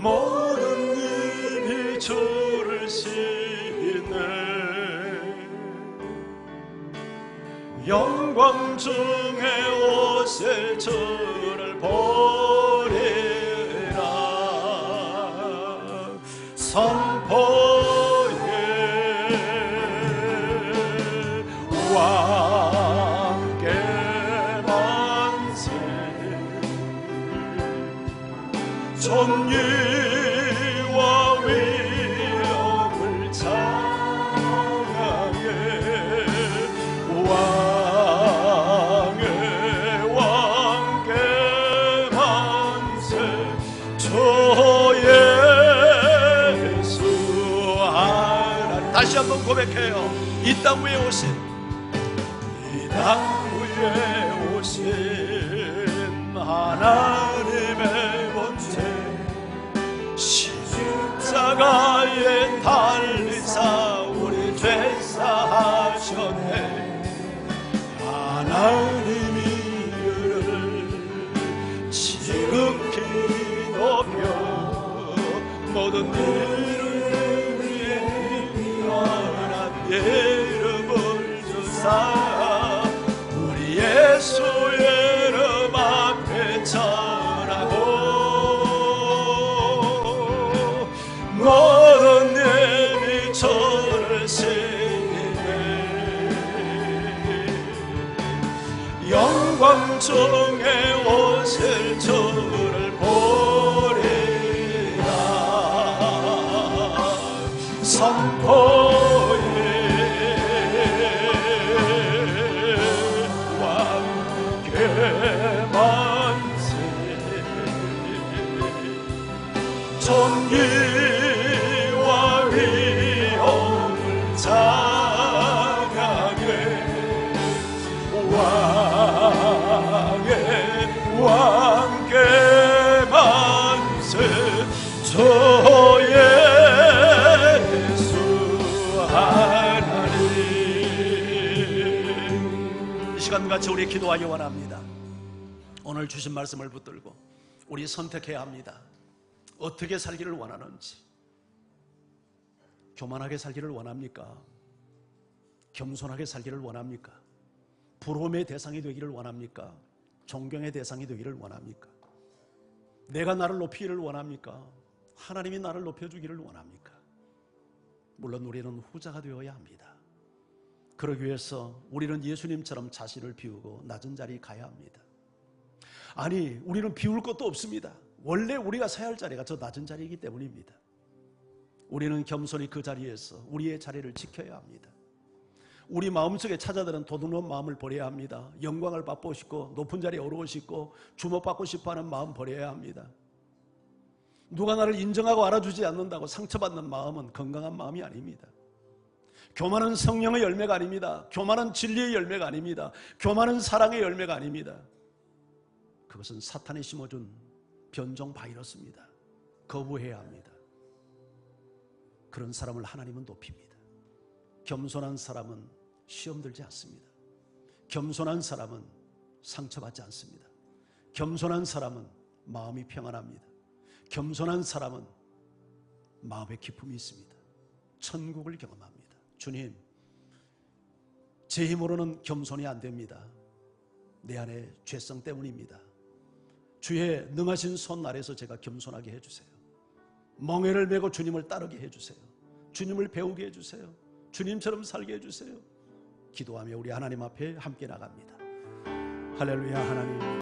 모든 입이 주를 싣네. 영광 중에 오실 주를 보리라. 선포해 왕 다시 한번 고백해요. 이 땅 위에 오신, 이 땅 위에 오신 하나님의 본체, 십자가에 달리사 우리 죄 사하셨네. 하나님이 그를 지극히 높여 모든 이를 위해 뛰어난 이름을 주사 우리 예수의 이름 앞에 절하고 모든 님이 저를 시기네. 영광 중에 오실 주를 보리라. 선포해 왕께 만세. 존귀와 위엄을 찬양해. 왕의 왕께 만세. 주 예수 하나님. 이 시간 같이 우리 기도하기 원합니다. 오늘 주신 말씀을 붙들고 우리 선택해야 합니다. 어떻게 살기를 원하는지. 교만하게 살기를 원합니까? 겸손하게 살기를 원합니까? 부러움의 대상이 되기를 원합니까? 존경의 대상이 되기를 원합니까? 내가 나를 높이기를 원합니까? 하나님이 나를 높여주기를 원합니까? 물론 우리는 후자가 되어야 합니다. 그러기 위해서 우리는 예수님처럼 자신을 비우고 낮은 자리에 가야 합니다. 아니, 우리는 비울 것도 없습니다. 원래 우리가 서야 할 자리가 저 낮은 자리이기 때문입니다. 우리는 겸손히 그 자리에서 우리의 자리를 지켜야 합니다. 우리 마음속에 찾아드는 도둑놈 마음을 버려야 합니다. 영광을 받고 싶고 높은 자리에 오르고 싶고 주목받고 싶어하는 마음 버려야 합니다. 누가 나를 인정하고 알아주지 않는다고 상처받는 마음은 건강한 마음이 아닙니다. 교만은 성령의 열매가 아닙니다. 교만은 진리의 열매가 아닙니다. 교만은 사랑의 열매가 아닙니다. 그것은 사탄이 심어준 변종 바이러스입니다. 거부해야 합니다. 그런 사람을 하나님은 높입니다. 겸손한 사람은 시험 들지 않습니다. 겸손한 사람은 상처받지 않습니다. 겸손한 사람은 마음이 평안합니다. 겸손한 사람은 마음의 기쁨이 있습니다. 천국을 경험합니다. 주님, 제 힘으로는 겸손이 안 됩니다. 내 안에 죄성 때문입니다. 주의 능하신 손 아래서 제가 겸손하게 해주세요. 멍에를 메고 주님을 따르게 해주세요. 주님을 배우게 해주세요. 주님처럼 살게 해주세요. 기도하며 우리 하나님 앞에 함께 나갑니다. 할렐루야. 하나님,